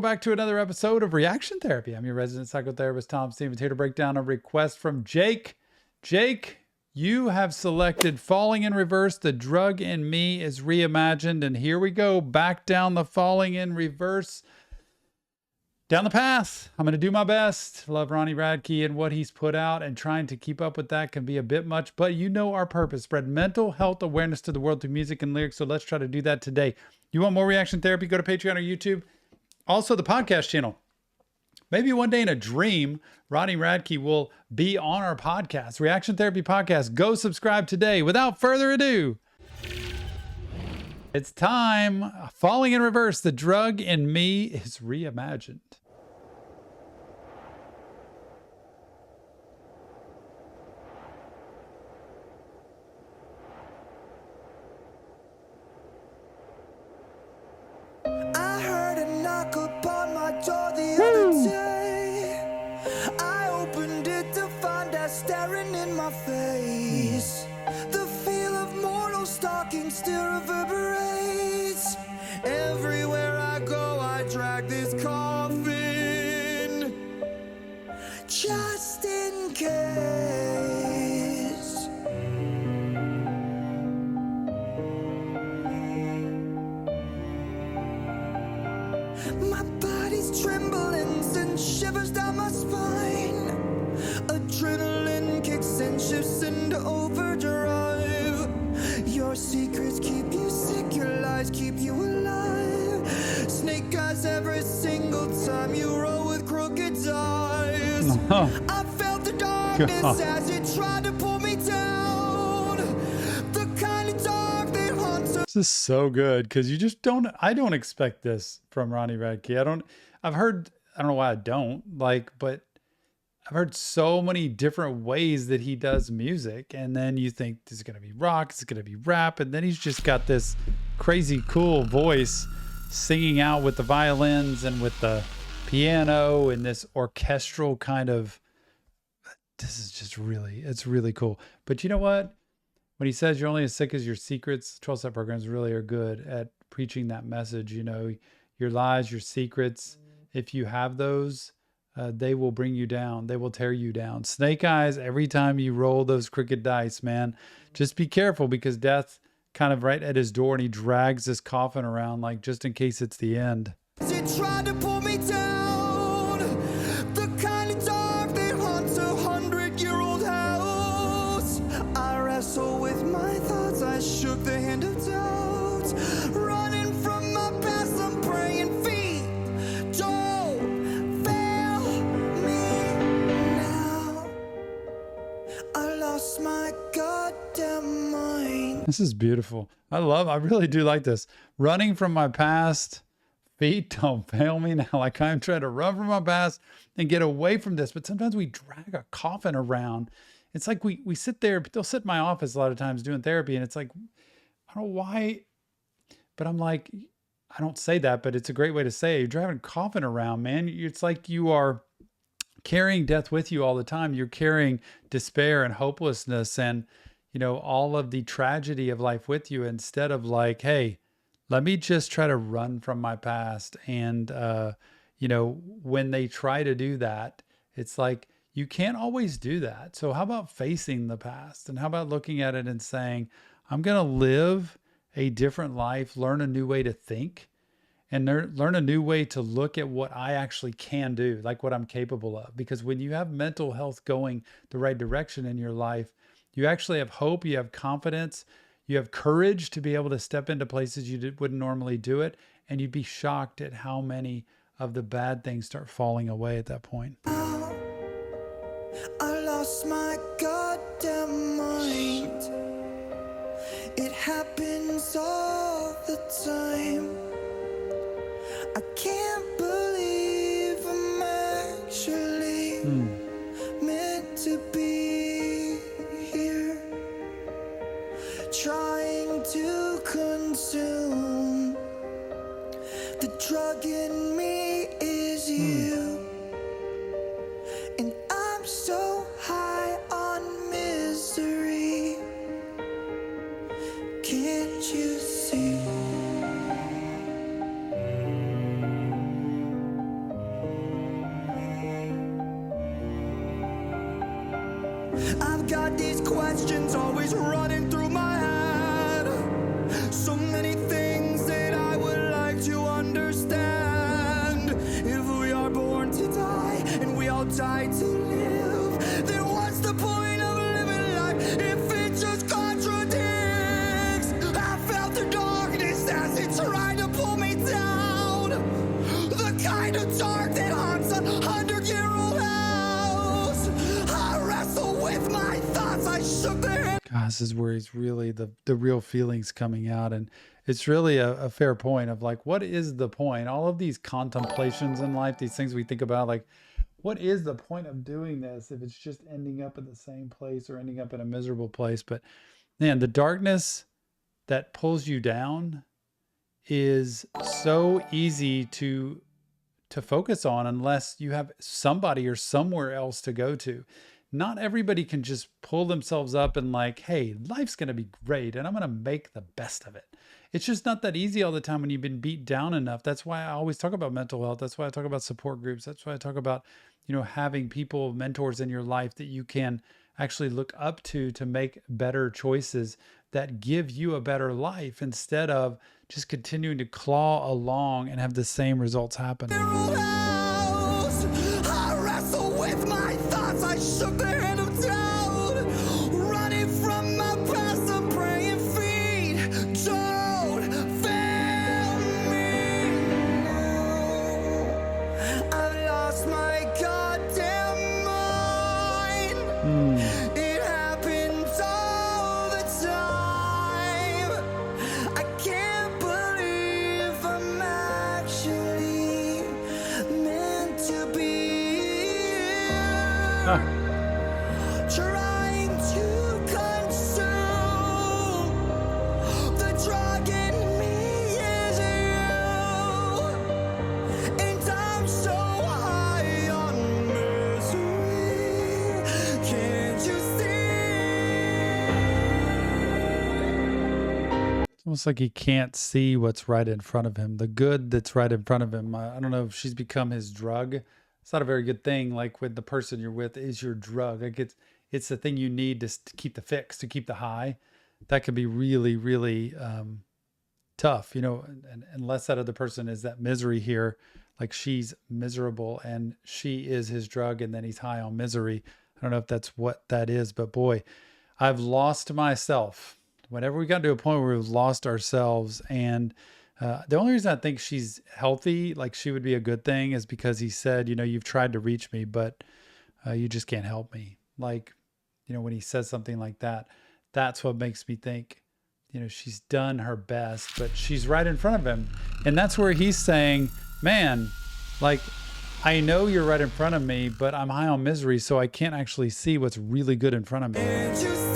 back to another episode of Reaction Therapy. I'm your resident psychotherapist, Tom Stevens, here to break down a request from Jake. Jake, you have selected Falling in Reverse, The Drug in Me is Reimagined. And here we go, back down the Falling in Reverse, down the path. I'm going to do my best. Love Ronnie Radke and what he's put out, and trying to keep up with that can be a bit much, but you know our purpose, spread mental health awareness to the world through music and lyrics. So let's try to do that today. You want more reaction therapy? Go to Patreon or YouTube. Also the podcast channel. Maybe one day in a dream, Ronnie Radke will be on our podcast, Reaction Therapy Podcast. Go subscribe today. Without further ado, it's time. Falling in Reverse, The Drug in Me is Reimagined. I heard a knock upon my door the other day. I opened it to find her staring in my face. The feel of mortal stalking still reverberates. Everywhere I go, I drag this coffin, just in case. My body's trembling, sends shivers down my spine. Adrenaline kicks and shifts into overdrive. Your secrets keep you sick, your lies keep you alive. Snake eyes every single time you roll with crooked eyes. I felt the darkness as it tried to pull me down. The kind of dark that haunts us. This is so good because you just don't, I don't expect this from Ronnie Radke. I don't know why I don't but I've heard so many different ways that he does music, and then you think this is going to be rock, it's going to be rap, and then he's just got this crazy cool voice singing out with the violins and with the piano and this orchestral kind of, this is just really, it's really cool. But you know what? When he says you're only as sick as your secrets, 12-step programs really are good at preaching that message. You know, your lies, your secrets, if you have those, they will bring you down. They will tear you down. Snake eyes, every time you roll those crooked dice, man, just be careful, because death kind of right at his door, and he drags this coffin around like just in case it's the end. It tried to pull me down. The kind of dark that haunts 100-year-old house. I wrestle with my thoughts. I shook the hand of doubt. Running from my past, I'm praying feet. Don't fail me now. I lost my goddamn mind. This is beautiful. I really do like this. Running from my past, feet don't fail me now. Like, I'm trying to run from my past and get away from this. But sometimes we drag a coffin around. It's like we sit there, they'll sit in my office a lot of times doing therapy, and it's like, I don't know why, but I'm like, I don't say that, but it's a great way to say it. You're driving a coffin around, man. It's like you are carrying death with you all the time. You're carrying despair and hopelessness and, you know, all of the tragedy of life with you, instead of like, hey, let me just try to run from my past. And, you know, when they try to do that, it's like, you can't always do that. So how about facing the past? And how about looking at it and saying, I'm going to live a different life, learn a new way to think, and learn a new way to look at what I actually can do, like what I'm capable of. Because when you have mental health going the right direction in your life, you actually have hope, you have confidence, you have courage to be able to step into places you wouldn't normally do it. And you'd be shocked at how many of the bad things start falling away at that point. I lost my goddamn mind. It happens all the time. I can't believe I'm actually meant to be here, trying to consume. The drug in me is you. And I'm so high on misery. Can't you see? I've got these questions always running through my head. So many things that I would like to understand. If we are born to die and we all die to live, then what's the point of living life if it just contradicts? I felt the darkness as it tried to pull me down. The kind of dark that haunts 100-year-old house. I wrestle with my thoughts. I shook their head. God, this is where he's really the real feelings coming out. And it's really a fair point of like, what is the point? All of these contemplations in life, these things we think about, like, what is the point of doing this if it's just ending up in the same place or ending up in a miserable place? But man, the darkness that pulls you down is so easy to focus on unless you have somebody or somewhere else to go to. Not everybody can just pull themselves up and like, hey, life's going to be great and I'm going to make the best of it. It's just not that easy all the time when you've been beat down enough. That's why I always talk about mental health. That's why I talk about support groups. That's why I talk about, having people, mentors in your life that you can actually look up to make better choices that give you a better life instead of just continuing to claw along and have the same results happen. I wrestle with my thoughts. I shook their head of doubt. Running from my past, I'm praying feet. Don't fail me now. I've lost my goddamn mind. It happens all the time. I can't believe I'm actually meant to be here. Trying to consume the drug in me is you. And I'm so high on misery. Can't you see? It's almost like he can't see what's right in front of him, the good that's right in front of him. I don't know if she's become his drug. It's not a very good thing. Like when the person you're with is your drug, like it's the thing you need to keep the fix, to keep the high. That can be really, really tough, and unless that other person is that misery here, like she's miserable and she is his drug and then he's high on misery. I don't know if that's what that is, but boy, I've lost myself. Whenever we got to a point where we've lost ourselves, and the only reason I think she's healthy, like she would be a good thing, is because he said, you've tried to reach me, but you just can't help me. Like, when he says something like that, that's what makes me think, she's done her best, but she's right in front of him. And that's where he's saying, man, like, I know you're right in front of me, but I'm high on misery, so I can't actually see what's really good in front of me. Can't you see?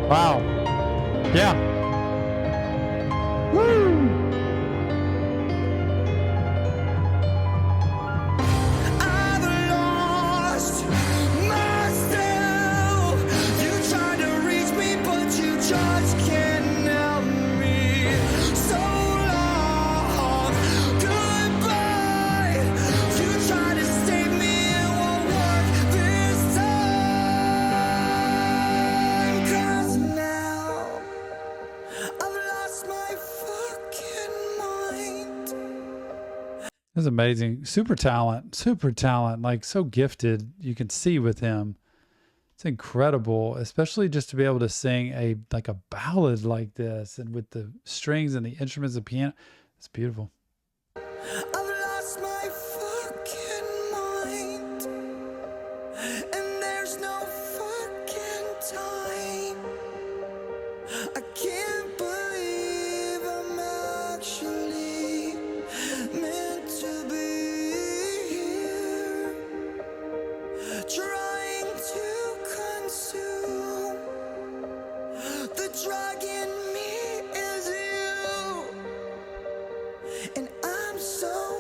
Wow. Yeah. Woo. I've lost myself. You tried to reach me, but you just can't help me. So long, goodbye. You tried to save me, it won't work this time. 'Cause now I've lost my fucking mind. That's amazing. Super talent, like so gifted. You can see with him. It's incredible, especially just to be able to sing a ballad like this and with the strings and the instruments and piano. It's beautiful. I've lost my fucking mind, and there's no fucking time. I can't believe I'm actually meant to be here, trying to consume the drug in me is you. And I'm so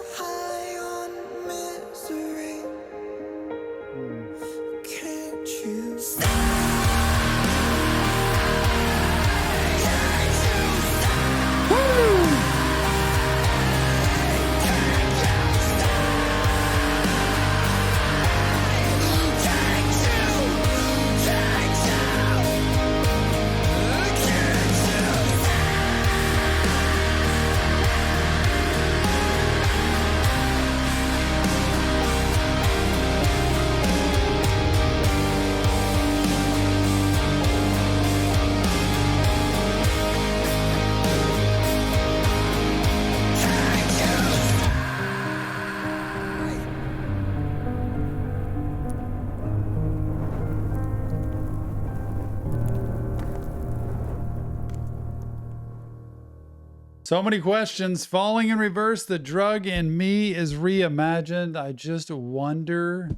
So many questions. Falling in reverse, the drug in me is reimagined. I just wonder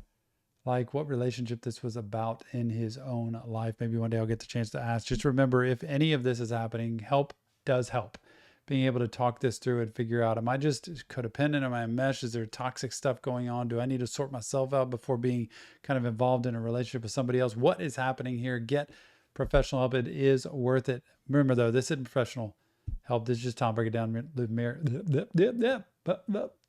like what relationship this was about in his own life. Maybe one day I'll get the chance to ask. Just remember, if any of this is happening, help does help. Being able to talk this through and figure out, am I just codependent? Am I a mesh? Is there toxic stuff going on? Do I need to sort myself out before being kind of involved in a relationship with somebody else? What is happening here? Get professional help. It is worth it. Remember though, this isn't professional help. This is just Tom. Break it down.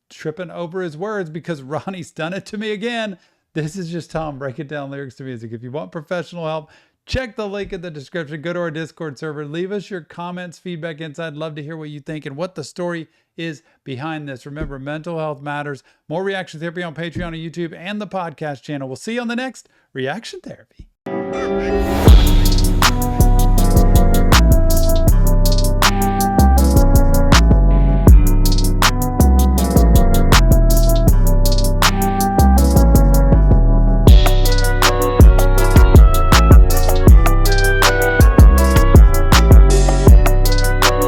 Tripping over his words because Ronnie's done it to me again. This is just Tom. Break it down lyrics to music. If you want professional help, check the link in the description. Go to our Discord server. Leave us your comments, feedback, inside. Love to hear what you think and what the story is behind this. Remember, mental health matters. More reaction therapy on Patreon and YouTube and the podcast channel. We'll see you on the next Reaction Therapy.